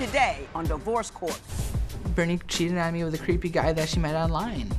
today on Divorce Court. Brittany cheated on me with a creepy guy that she met online.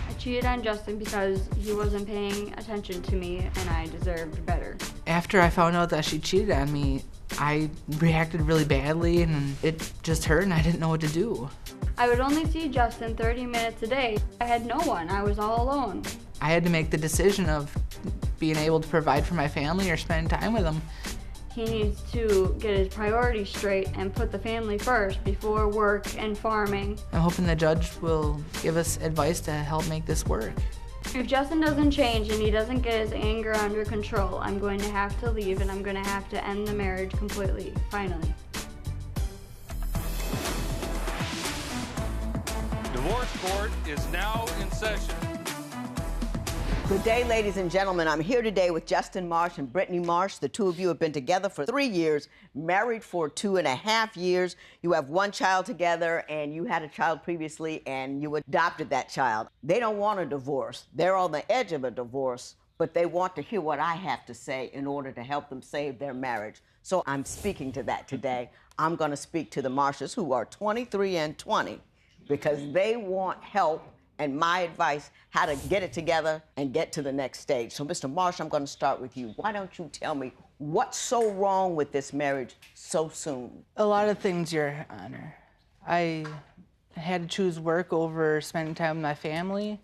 I cheated on Justin because he wasn't paying attention to me and I deserved better. After I found out that she cheated on me, I reacted really badly and it just hurt and I didn't know what to do. I would only see Justin 30 minutes a day. I had no one. I was all alone. I had to make the decision of being able to provide for my family or spend time with them. He needs to get his priorities straight and put the family first before work and farming. I'm hoping the judge will give us advice to help make this work. If Justin doesn't change and he doesn't get his anger under control, I'm going to have to leave and I'm going to have to end the marriage completely, finally. Divorce Court is now in session. Good day, ladies and gentlemen. I'm here today with Justin Marsh and Brittany Marsh. The two of you have been together for 3 years, married for 2.5 years. You have one child together, and you had a child previously, and you adopted that child. They don't want a divorce. They're on the edge of a divorce, but they want to hear what I have to say in order to help them save their marriage. So I'm speaking to that today. I'm going to speak to the Marshes, who are 23 and 20, because they want help and my advice, how to get it together and get to the next stage. So, Mr. Marsh, I'm going to start with you. Why don't you tell me what's so wrong with this marriage so soon? A lot of things, Your Honor. I had to choose work over spending time with my family.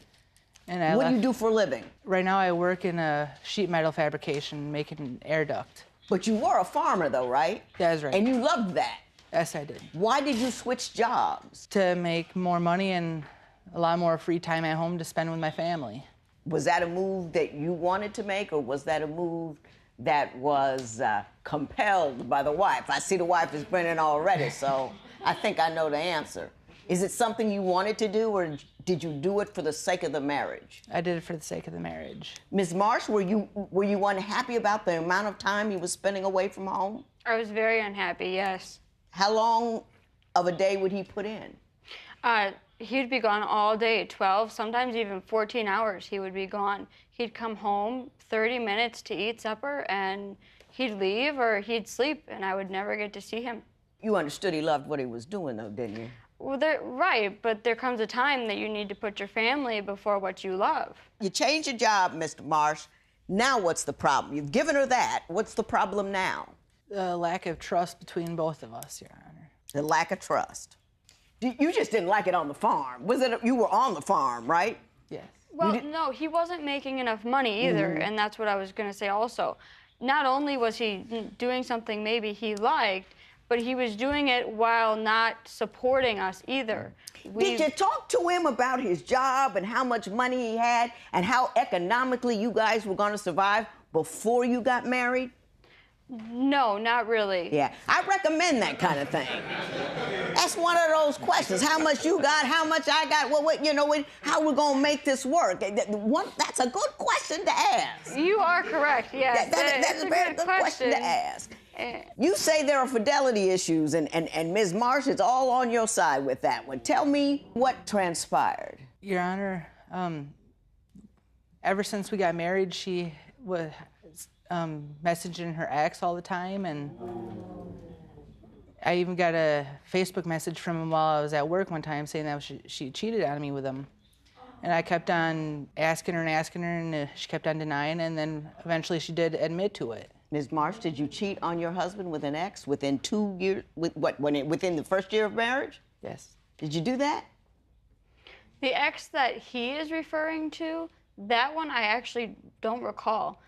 And what do you do for a living? Right now, I work in a sheet metal fabrication, making an air duct. But you were a farmer, though, right? That's right. And you loved that. Yes, I did. Why did you switch jobs? To make more money and a lot more free time at home to spend with my family. Was that a move that you wanted to make, or was that a move that was compelled by the wife? I see the wife is grinning already, so I think I know the answer. Is it something you wanted to do, or did you do it for the sake of the marriage? I did it for the sake of the marriage. Ms. Marsh, were you unhappy about the amount of time you were spending away from home? I was very unhappy, yes. How long of a day would he put in? He'd be gone all day, 12, sometimes even 14 hours he would be gone. He'd come home 30 minutes to eat supper and he'd leave or he'd sleep and I would never get to see him. You understood he loved what he was doing though, didn't you? Well, right, but there comes a time that you need to put your family before what you love. You changed your job, Mr. Marsh. Now what's the problem? You've given her that. What's the problem now? The lack of trust between both of us, Your Honor. The lack of trust. You just didn't like it on the farm. You were on the farm, right? Yes. Well, no, he wasn't making enough money either, and that's what I was going to say also. Not only was he doing something maybe he liked, but he was doing it while not supporting us either. Did you talk to him about his job and how much money he had and how economically you guys were going to survive before you got married? No, not really. Yeah, I recommend that kind of thing. That's one of those questions. How much you got, how much I got, how we're going to make this work? That's a good question to ask. You are correct, yes. That's a very good question to ask. You say there are fidelity issues, and Ms. Marsh is all on your side with that one. Tell me what transpired. Your Honor, ever since we got married, she was messaging her ex all the time, and I even got a Facebook message from him while I was at work one time saying that she cheated on me with him. And I kept on asking her, and she kept on denying, and then eventually she did admit to it. Ms. Marsh, did you cheat on your husband with an ex within 2 years, within the first year of marriage? Yes. Did you do that? The ex that he is referring to, that one I actually don't recall.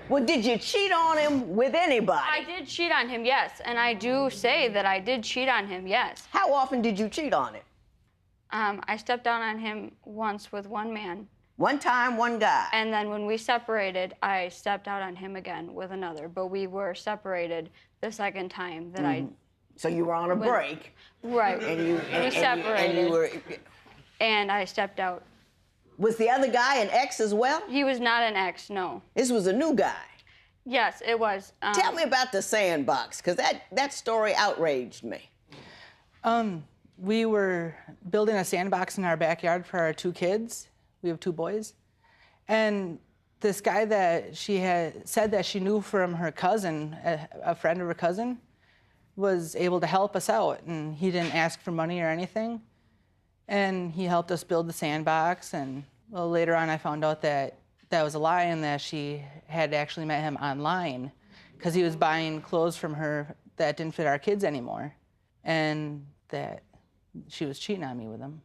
Well, did you cheat on him with anybody? I did cheat on him, yes. And I do say that I did cheat on him, yes. How often did you cheat on him? I stepped down on him once with one man. One time, one guy. And then when we separated, I stepped out on him again with another. But we were separated the second time that I... So you were on a break. Right. We separated. And I stepped out. Was the other guy an ex as well? He was not an ex, no. This was a new guy? Yes, it was. Tell me about the sandbox, because that story outraged me. We were building a sandbox in our backyard for our 2 kids. We have 2 boys. And this guy that she had said that she knew from her cousin, a friend of her cousin, was able to help us out, and he didn't ask for money or anything. And he helped us build the sandbox, and well, later on I found out that that was a lie and that she had actually met him online because he was buying clothes from her that didn't fit our kids anymore, and that she was cheating on me with him.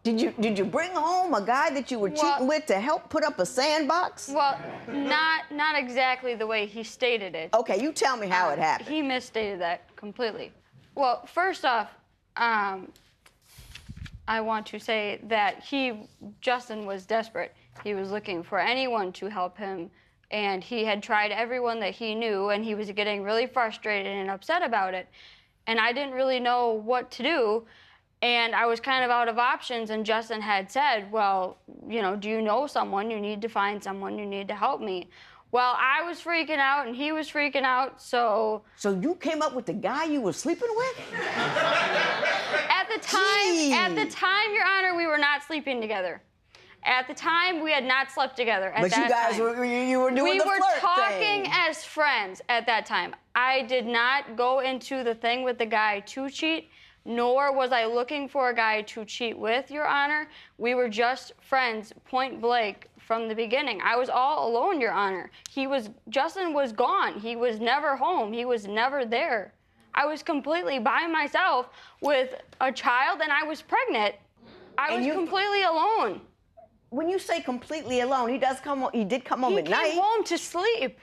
Did you bring home a guy that you were cheating with to help put up a sandbox? Well, not exactly the way he stated it. Okay, you tell me how it happened. He misstated that completely. Well, first off, I want to say that Justin was desperate. He was looking for anyone to help him, and he had tried everyone that he knew, and he was getting really frustrated and upset about it. And I didn't really know what to do, and I was kind of out of options, and Justin had said, well, you know, do you know someone? You need to find someone. You need to help me. Well, I was freaking out, and he was freaking out, so... So you came up with the guy you were sleeping with? At the time, Your Honor, we were not sleeping together. At the time, we had not slept together. But you guys were doing the flirt thing. We were talking as friends at that time. I did not go into the thing with the guy to cheat, nor was I looking for a guy to cheat with, Your Honor. We were just friends, point blank, from the beginning. I was all alone, Your Honor. Justin was gone. He was never home. He was never there. I was completely by myself with a child, and I was pregnant. I was completely alone. When you say completely alone, he did come home at night. He came home to sleep.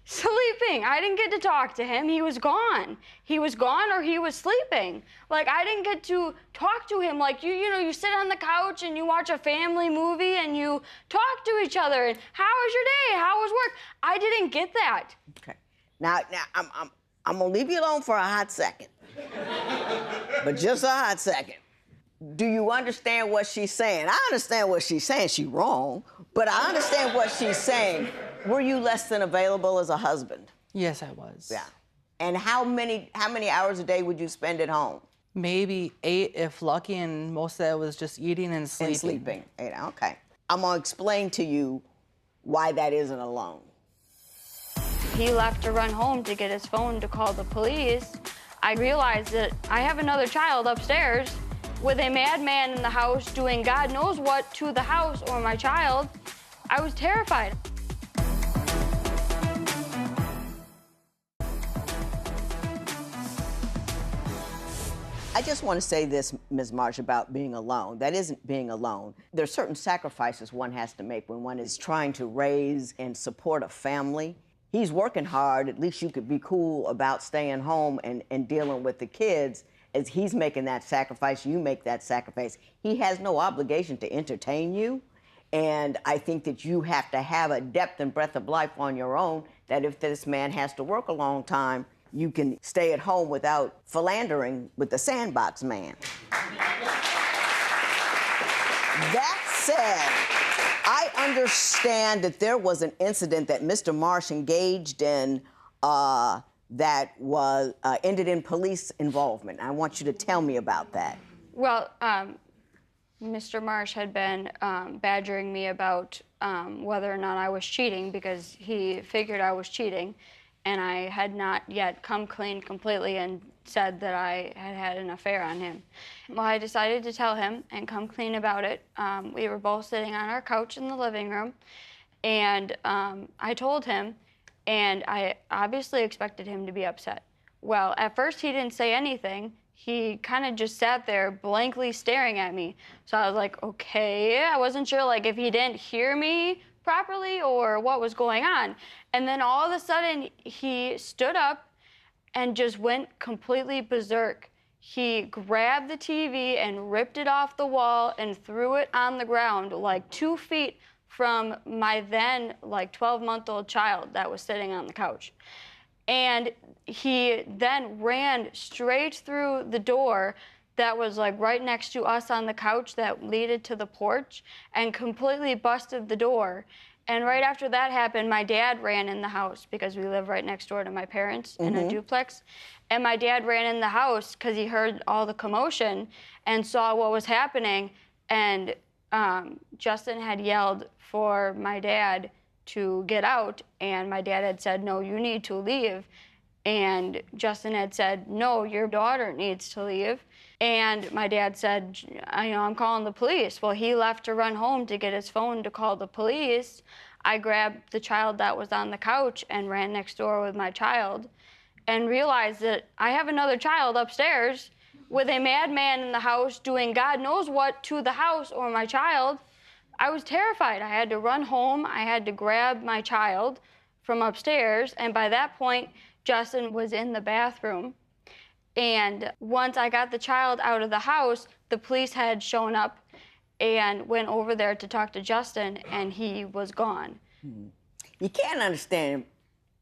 Sleeping. I didn't get to talk to him. He was gone. He was gone or he was sleeping. Like, I didn't get to talk to him. Like, you know, you sit on the couch and you watch a family movie and you talk to each other and how was your day? How was work? I didn't get that. Okay. Now I'm gonna leave you alone for a hot second. But just a hot second. Do you understand what she's saying? I understand what she's saying. She's wrong, but I understand what she's saying. Were you less than available as a husband? Yes, I was. Yeah. And how many hours a day would you spend at home? Maybe 8 if lucky, and most of that was just eating and sleeping. And sleeping. Okay. I'm gonna explain to you why that isn't alone. He left to run home to get his phone to call the police. I realized that I have another child upstairs with a madman in the house doing God knows what to the house or my child. I was terrified. I just want to say this, Ms. Marsh, about being alone. That isn't being alone. There are certain sacrifices one has to make when one is trying to raise and support a family. He's working hard. At least you could be cool about staying home and dealing with the kids. As he's making that sacrifice, you make that sacrifice. He has no obligation to entertain you. And I think that you have to have a depth and breadth of life on your own, that if this man has to work a long time, you can stay at home without philandering with the sandbox man. That said, I understand that there was an incident that Mr. Marsh engaged in that was ended in police involvement. I want you to tell me about that. Well, Mr. Marsh had been badgering me about whether or not I was cheating because he figured I was cheating, and I had not yet come clean completely and said that I had had an affair on him. Well, I decided to tell him and come clean about it. We were both sitting on our couch in the living room, and I told him, and I obviously expected him to be upset. Well, at first he didn't say anything. He kind of just sat there blankly staring at me. So I was like, okay. I wasn't sure like if he didn't hear me properly or what was going on. And then all of a sudden he stood up and just went completely berserk. He grabbed the TV and ripped it off the wall and threw it on the ground like 2 feet from my then like 12-month-old child that was sitting on the couch. And he then ran straight through the door that was like right next to us on the couch that leaded to the porch and completely busted the door. And right after that happened, my dad ran in the house because we live right next door to my parents in a duplex. And my dad ran in the house because he heard all the commotion and saw what was happening. And Justin had yelled for my dad to get out, and my dad had said, no, you need to leave. And Justin had said, no, your daughter needs to leave. And my dad said, I'm calling the police. Well, he left to run home to get his phone to call the police. I grabbed the child that was on the couch and ran next door with my child and realized that I have another child upstairs with a madman in the house doing God knows what to the house or my child. I was terrified. I had to run home. I had to grab my child from upstairs. And by that point, Justin was in the bathroom. And once I got the child out of the house, the police had shown up and went over there to talk to Justin, and he was gone. You can't understand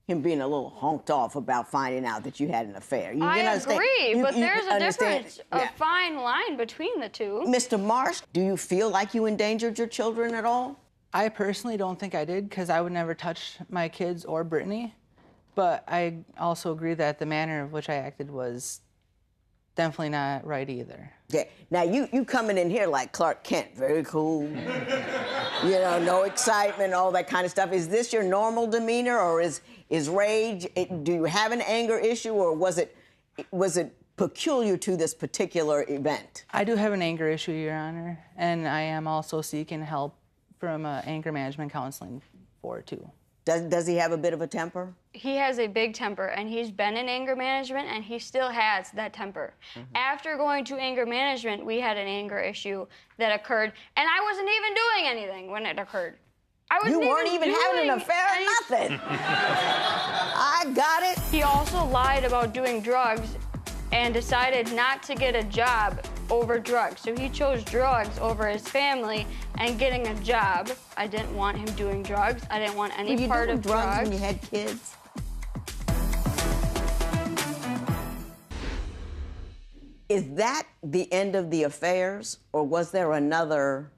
him being a little honked off about finding out that you had an affair. I agree, but there's a difference, a fine line between the two. Mr. Marsh, do you feel like you endangered your children at all? I personally don't think I did, because I would never touch my kids or Brittany. But I also agree that the manner of which I acted was definitely not right either. Yeah. Now, you coming in here like Clark Kent, very cool, no excitement, all that kind of stuff. Is this your normal demeanor, or is rage, do you have an anger issue, or was it peculiar to this particular event? I do have an anger issue, Your Honor, and I am also seeking help from anger management counseling for it, too. Does he have a bit of a temper? He has a big temper, and he's been in anger management, and he still has that temper. After going to anger management, we had an anger issue that occurred, and I wasn't even doing anything when it occurred. You weren't even having an affair or nothing. I got it. He also lied about doing drugs and decided not to get a job over drugs. So he chose drugs over his family and getting a job. I didn't want him doing drugs. I didn't want any part of drugs. Were you doing drugs when you had kids? Is that the end of the affairs, or was there another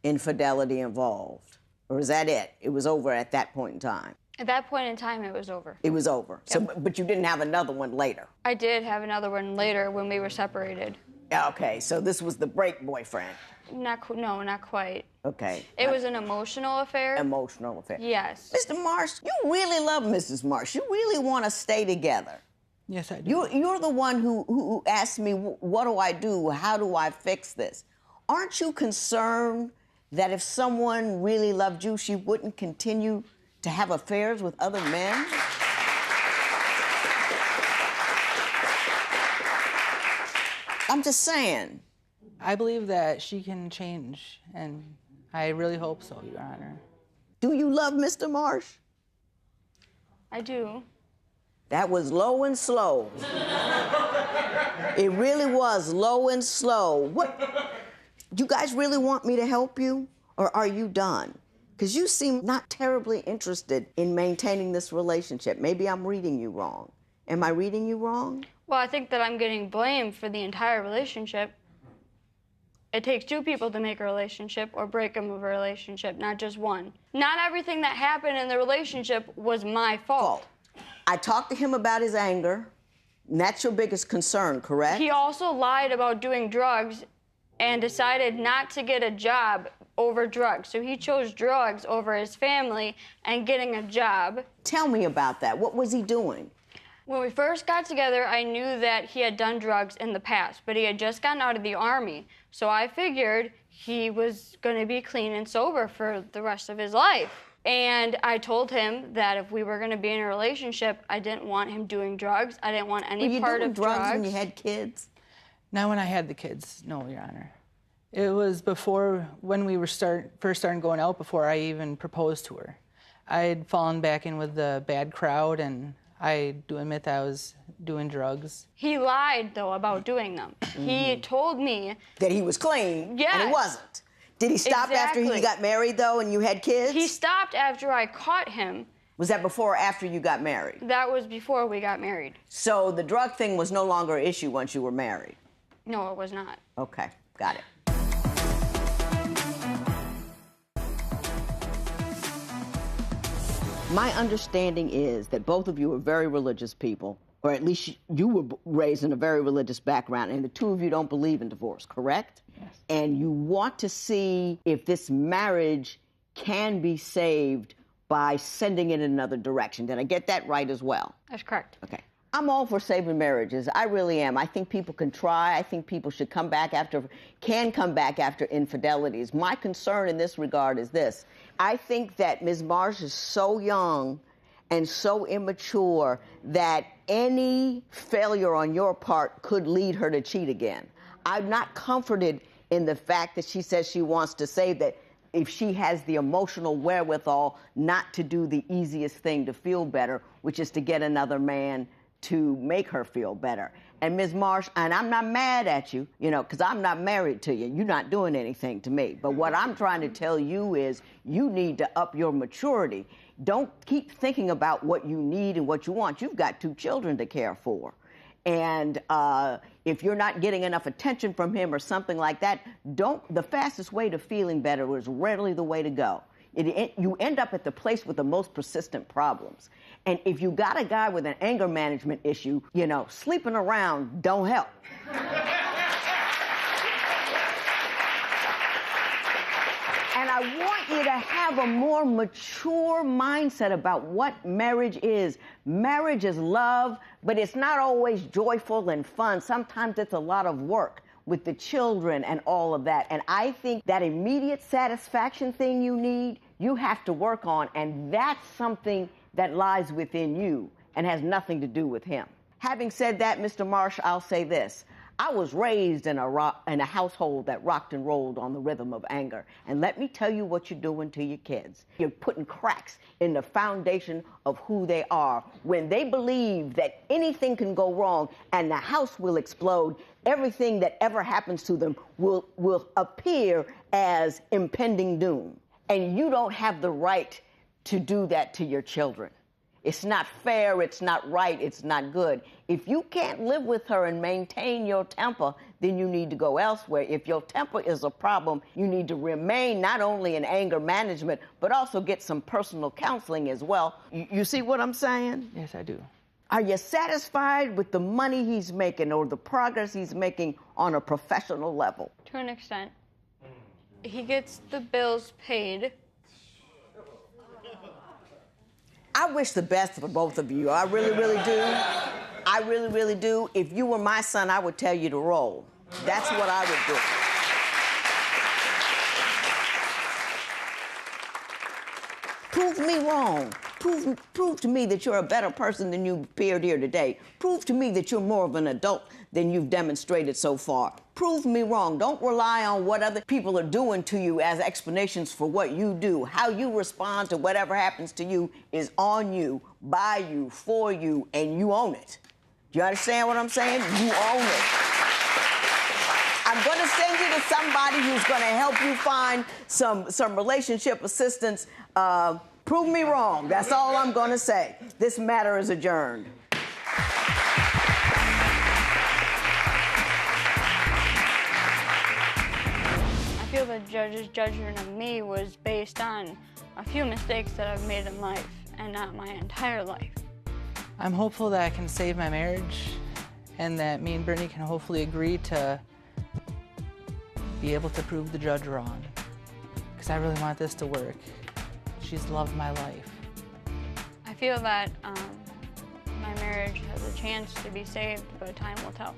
infidelity involved? Or is that it? It was over at that point in time? At that point in time, it was over. It was over. Yep. So, but you didn't have another one later? I did have another one later when we were separated. Okay, so this was the break boyfriend? No, not quite. Okay. It was an emotional affair. Emotional affair. Yes. Mr. Marsh, you really love Mrs. Marsh. You really want to stay together. Yes, I do. You're the one who asked me, what do I do? How do I fix this? Aren't you concerned that if someone really loved you, she wouldn't continue to have affairs with other men? I'm just saying. I believe that she can change, and I really hope so, Your Honor. Do you love Mr. Marsh? I do. That was low and slow. It really was low and slow. What? You guys really want me to help you, or are you done? Because you seem not terribly interested in maintaining this relationship. Maybe I'm reading you wrong. Am I reading you wrong? Well, I think that I'm getting blamed for the entire relationship. It takes two people to make a relationship or break up a relationship, not just one. Not everything that happened in the relationship was my fault. I talked to him about his anger, and that's your biggest concern, correct? He also lied about doing drugs and decided not to get a job over drugs. So he chose drugs over his family and getting a job. Tell me about that. What was he doing? When we first got together, I knew that he had done drugs in the past, but he had just gotten out of the Army. So I figured he was going to be clean and sober for the rest of his life. And I told him that if we were going to be in a relationship, I didn't want him doing drugs. I didn't want any part of drugs. Were you doing drugs when you had kids? Not when I had the kids, no, Your Honor. It was before, when we were first starting going out, before I even proposed to her. I had fallen back in with the bad crowd, and I do admit that I was doing drugs. He lied, though, about doing them. He told me that he was clean, yes, and he wasn't. Did he stop after he got married, though, and you had kids? He stopped after I caught him. Was that before or after you got married? That was before we got married. So the drug thing was no longer an issue once you were married? No, it was not. Okay, got it. My understanding is that both of you are very religious people, or at least you were raised in a very religious background, and the two of you don't believe in divorce, correct? Yes. And you want to see if this marriage can be saved by sending it in another direction. Did I get that right as well? That's correct. Okay. I'm all for saving marriages. I really am. I think people can try. I think people should can come back after infidelities. My concern in this regard is this. I think that Ms. Marsh is so young and so immature that any failure on your part could lead her to cheat again. I'm not comforted in the fact that she says she wants to save that if she has the emotional wherewithal not to do the easiest thing to feel better, which is to get another man to make her feel better. And Ms. Marsh, and I'm not mad at you, because I'm not married to you. You're not doing anything to me. But what I'm trying to tell you is you need to up your maturity. Don't keep thinking about what you need and what you want. You've got 2 children to care for. And if you're not getting enough attention from him or something like that, the fastest way to feeling better is rarely the way to go. You end up at the place with the most persistent problems. And if you got a guy with an anger management issue, sleeping around don't help. And I want you to have a more mature mindset about what marriage is. Marriage is love, but it's not always joyful and fun. Sometimes it's a lot of work with the children and all of that. And I think that immediate satisfaction thing you need, you have to work on, and that's something that lies within you and has nothing to do with him. Having said that, Mr. Marsh, I'll say this. I was raised in a household that rocked and rolled on the rhythm of anger. And let me tell you what you're doing to your kids. You're putting cracks in the foundation of who they are. When they believe that anything can go wrong and the house will explode, everything that ever happens to them will appear as impending doom. And you don't have the right to do that to your children. It's not fair, it's not right, it's not good. If you can't live with her and maintain your temper, then you need to go elsewhere. If your temper is a problem, you need to remain not only in anger management, but also get some personal counseling as well. You see what I'm saying? Yes, I do. Are you satisfied with the money he's making or the progress he's making on a professional level? To an extent. He gets the bills paid. I wish the best for both of you. I really, really do. I really, really do. If you were my son, I would tell you to roll. That's what I would do. Prove me wrong. Prove to me that you're a better person than you appeared here today. Prove to me that you're more of an adult than you've demonstrated so far. Prove me wrong. Don't rely on what other people are doing to you as explanations for what you do. How you respond to whatever happens to you is on you, by you, for you, and you own it. Do you understand what I'm saying? You own it. I'm going to send you to somebody who's going to help you find some relationship assistance. Prove me wrong. That's all I'm going to say. This matter is adjourned. I feel the judge's judgment of me was based on a few mistakes that I've made in life and not my entire life. I'm hopeful that I can save my marriage and that me and Brittany can hopefully agree to be able to prove the judge wrong. Because I really want this to work. She's loved my life. I feel that my marriage has a chance to be saved, but time will tell.